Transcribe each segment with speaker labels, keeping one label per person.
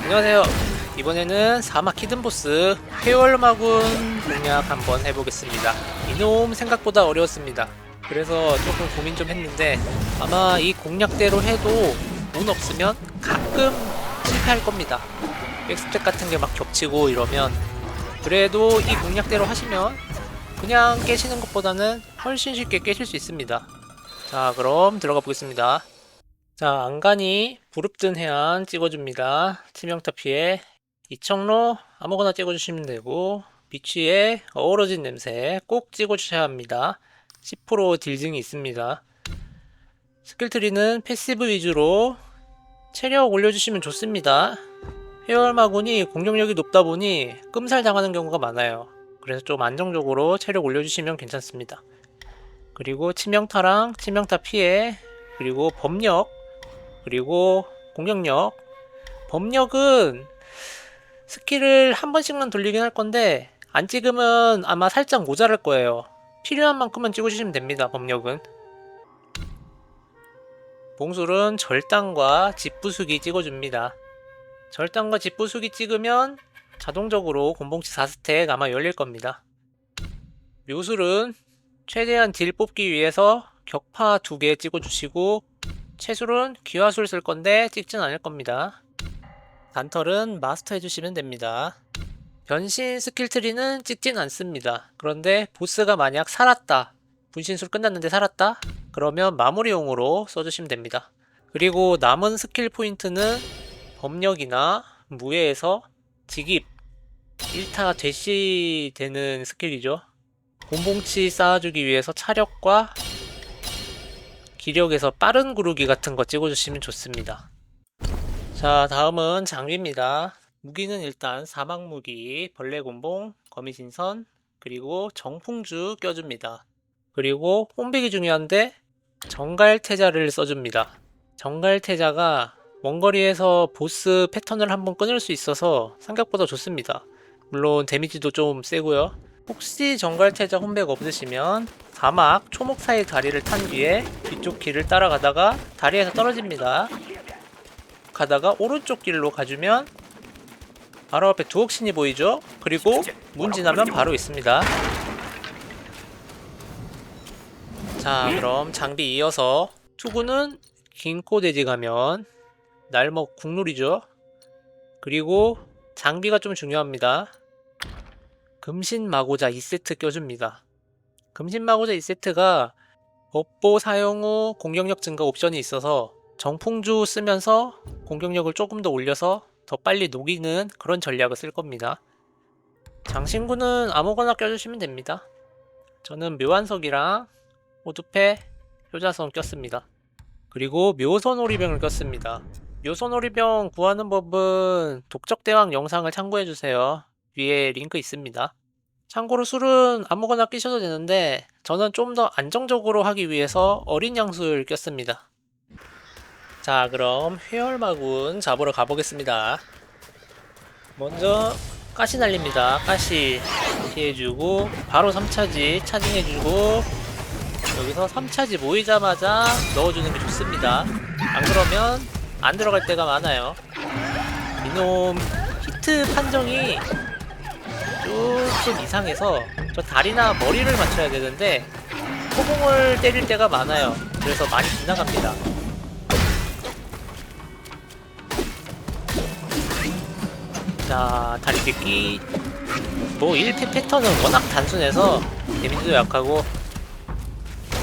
Speaker 1: 안녕하세요. 이번에는 사막 히든보스 회월마군 공략 한번 해보겠습니다. 이놈 생각보다 어려웠습니다. 그래서 조금 고민 좀 했는데 아마 이 공략대로 해도 운 없으면 가끔 실패할 겁니다. 백스텝 같은 게 막 겹치고 이러면, 그래도 이 공략대로 하시면 그냥 깨시는 것보다는 훨씬 쉽게 깨실 수 있습니다. 자, 그럼 들어가 보겠습니다. 자, 안간히 부릅뜬 해안 찍어줍니다. 치명타 피해. 이청로 아무거나 찍어주시면 되고, 비취에 어우러진 냄새 꼭 찍어주셔야 합니다. 10% 딜증이 있습니다. 스킬트리는 패시브 위주로 체력 올려주시면 좋습니다. 회월마군이 공격력이 높다 보니 끔살 당하는 경우가 많아요. 그래서 좀 안정적으로 체력 올려주시면 괜찮습니다. 그리고 치명타랑 치명타 피해, 그리고 법력, 그리고 공격력. 법력은 스킬을 한 번씩만 돌리긴 할 건데 안 찍으면 아마 살짝 모자랄 거예요. 필요한 만큼만 찍어주시면 됩니다. 법력은. 봉술은 절단과 집부수기 찍어줍니다. 절단과 집부수기 찍으면 자동적으로 곤봉치 4스택 아마 열릴 겁니다. 묘술은 최대한 딜 뽑기 위해서 격파 2개 찍어주시고, 채술은 귀화술 쓸 건데 찍진 않을 겁니다. 단털은 마스터 해주시면 됩니다. 변신 스킬트리는 찍진 않습니다. 그런데 보스가 만약 살았다, 분신술 끝났는데 살았다? 그러면 마무리용으로 써주시면 됩니다. 그리고 남은 스킬 포인트는 법력이나 무예에서 직입 1타 대시되는 스킬이죠. 곤봉치 쌓아주기 위해서 차력과 기력에서 빠른 구르기 같은 거 찍어주시면 좋습니다. 자, 다음은 장비입니다. 무기는 일단 사막무기, 벌레곤봉, 거미신선, 그리고 정풍주 껴줍니다. 그리고 홈백이 중요한데 정갈태자를 써줍니다. 정갈태자가 원거리에서 보스 패턴을 한번 끊을 수 있어서 생각보다 좋습니다. 물론 데미지도 좀 세고요. 혹시 정갈태자 홈백 없으시면 사막 초목 사이 다리를 탄 뒤에 뒤쪽 길을 따라가다가 다리에서 떨어집니다. 가다가 오른쪽 길로 가주면 바로 앞에 두옥신이 보이죠? 그리고 문 지나면 바로 있습니다. 자, 그럼 장비 이어서 투구는 긴코돼지 가면, 날먹 국룰이죠. 그리고 장비가 좀 중요합니다. 금신마고자 2세트 껴줍니다. 금신마고자 2세트가 법보 사용 후 공격력 증가 옵션이 있어서 정풍주 쓰면서 공격력을 조금 더 올려서 더 빨리 녹이는 그런 전략을 쓸 겁니다. 장신구는 아무거나 껴주시면 됩니다. 저는 묘한석이랑 호두패, 효자선 꼈습니다. 그리고 묘선오리병을 꼈습니다. 묘선오리병 구하는 법은 독적대왕 영상을 참고해주세요. 위에 링크 있습니다. 참고로 술은 아무거나 끼셔도 되는데 저는 좀 더 안정적으로 하기 위해서 어린 양술 꼈습니다. 자, 그럼 회월마군 잡으러 가보겠습니다. 먼저 가시 날립니다. 가시 피해주고 바로 3차지 차징해주고, 여기서 3차지 모이자마자 넣어주는 게 좋습니다. 안 그러면 안 들어갈 때가 많아요. 이놈 히트 판정이 조금 이상해서 저 다리나 머리를 맞춰야 되는데 포공을 때릴 때가 많아요. 그래서 많이 지나갑니다. 자, 다리 찢기. 뭐 1패 패턴은 워낙 단순해서 데미지도 약하고,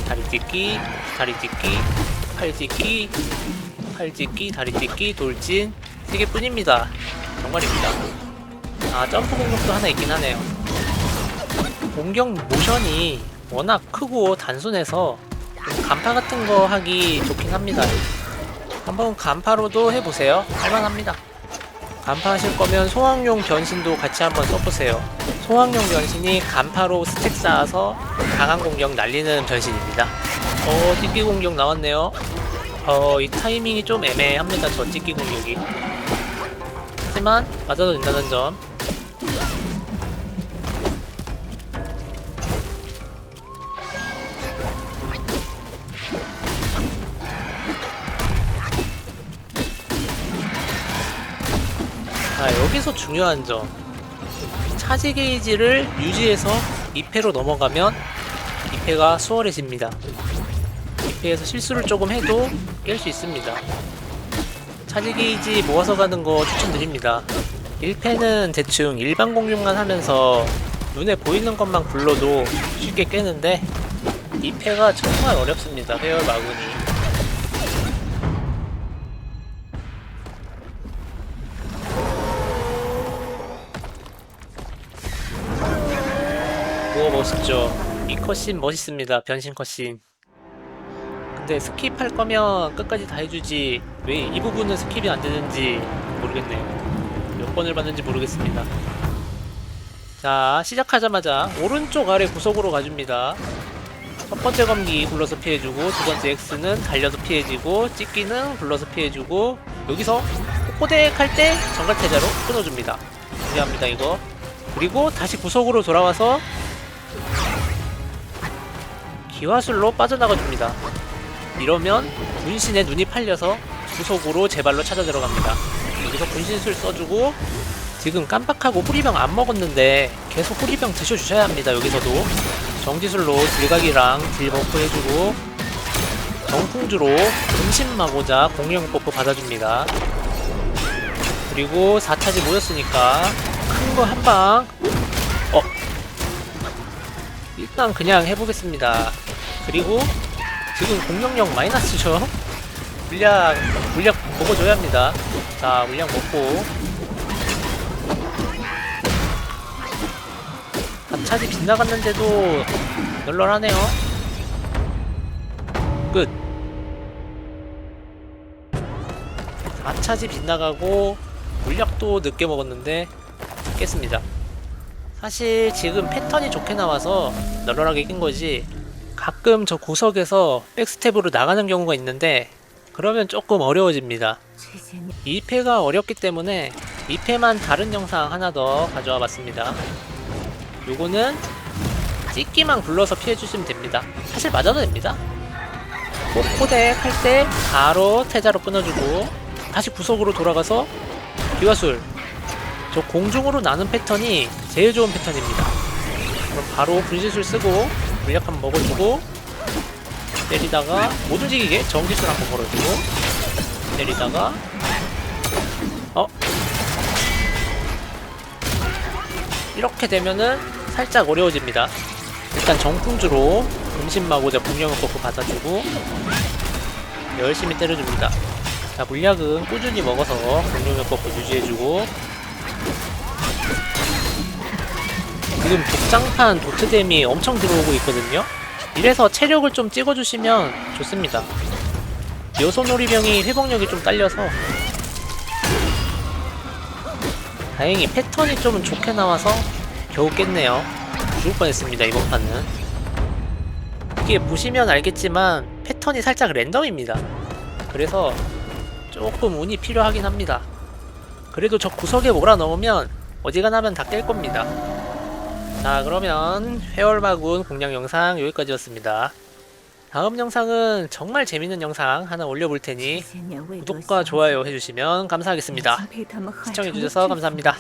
Speaker 1: 다리 찢기, 다리 찢기, 팔 찢기, 팔 찢기, 다리 찢기, 돌진 3개뿐입니다. 정말입니다. 아, 점프 공격도 하나 있긴 하네요. 공격 모션이 워낙 크고 단순해서 좀 간파 같은 거 하기 좋긴 합니다. 한번 간파로도 해보세요. 할만합니다. 간파 하실 거면 소황용 변신도 같이 한번 써보세요. 소황용 변신이 간파로 스택 쌓아서 강한 공격 날리는 변신입니다. 찍기 공격 나왔네요. 이 타이밍이 좀 애매합니다. 저 찍기 공격이. 하지만 맞아도 된다는 점. 자, 여기서 중요한 점. 차지 게이지를 유지해서 2패로 넘어가면 2패가 수월해집니다. 2패에서 실수를 조금 해도 깰 수 있습니다. 차지 게이지 모아서 가는 거 추천드립니다. 1패는 대충 일반 공격만 하면서 눈에 보이는 것만 굴러도 쉽게 깨는데 2패가 정말 어렵습니다. 회열 마군이. 우와, 멋있죠. 이 컷신 멋있습니다. 변신 컷신. 근데 스킵할 거면 끝까지 다 해주지 왜 이 부분은 스킵이 안 되는지 모르겠네요. 몇 번을 봤는지 모르겠습니다. 자, 시작하자마자 오른쪽 아래 구석으로 가줍니다. 첫 번째 검기 굴러서 피해주고, 두 번째 X는 달려서 피해지고, 찍기는 굴러서 피해주고, 여기서 꼬꼬덱 할 때 정갈태자로 끊어줍니다. 중요합니다 이거. 그리고 다시 구석으로 돌아와서 기화술로 빠져나가줍니다. 이러면 분신에 눈이 팔려서 구석으로 제 발로 찾아 들어갑니다. 여기서 분신술 써주고, 지금 깜빡하고 후리병 안 먹었는데 계속 후리병 드셔주셔야 합니다. 여기서도 정지술로 딜각이랑 딜 버프 해주고, 정풍주로 분신마고자 공룡 버프 받아줍니다. 그리고 4차지 모였으니까 큰 거 한방 일단 그냥 해보겠습니다. 그리고 지금 공격력 마이너스죠? 물약 먹어줘야 합니다. 자, 물약 먹고 4차지 빗나갔는데도 널널하네요. 끝. 4차지 빗나가고 물약도 늦게 먹었는데 깼습니다. 사실 지금 패턴이 좋게 나와서 널널하게 낀 거지, 가끔 저 구석에서 백스텝으로 나가는 경우가 있는데 그러면 조금 어려워집니다. 2패가 어렵기 때문에 2패만 다른 영상 하나 더 가져와 봤습니다. 요거는 찍기만 굴러서 피해주시면 됩니다. 사실 맞아도 됩니다. 꼬꼬덱 할 때 바로 태자로 끊어주고 다시 구석으로 돌아가서 기화술. 저 공중으로 나는 패턴이 제일 좋은 패턴입니다. 그럼 바로 분신술 쓰고 물약 한번 먹어주고, 때리다가 못 움직이게 정지술 한번 걸어주고, 때리다가 이렇게 되면은 살짝 어려워집니다. 일단 정풍주로 금신마고자 공룡의 버프 받아주고 열심히 때려줍니다. 자, 물약은 꾸준히 먹어서 공룡의 버프 유지해주고, 지금 독장판 도트뎀이 엄청 들어오고 있거든요. 이래서 체력을 좀 찍어주시면 좋습니다. 여소놀이병이 회복력이 좀 딸려서 다행히 패턴이 좀 좋게 나와서 겨우 깼네요. 죽을 뻔했습니다 이번 판은. 이게 보시면 알겠지만 패턴이 살짝 랜덤입니다. 그래서 조금 운이 필요하긴 합니다. 그래도 저 구석에 몰아넣으면 어지간하면 다 깰 겁니다. 자, 그러면 회월마군 공략 영상 여기까지였습니다. 다음 영상은 정말 재밌는 영상 하나 올려볼 테니 구독과 좋아요 해주시면 감사하겠습니다. 시청해주셔서 감사합니다.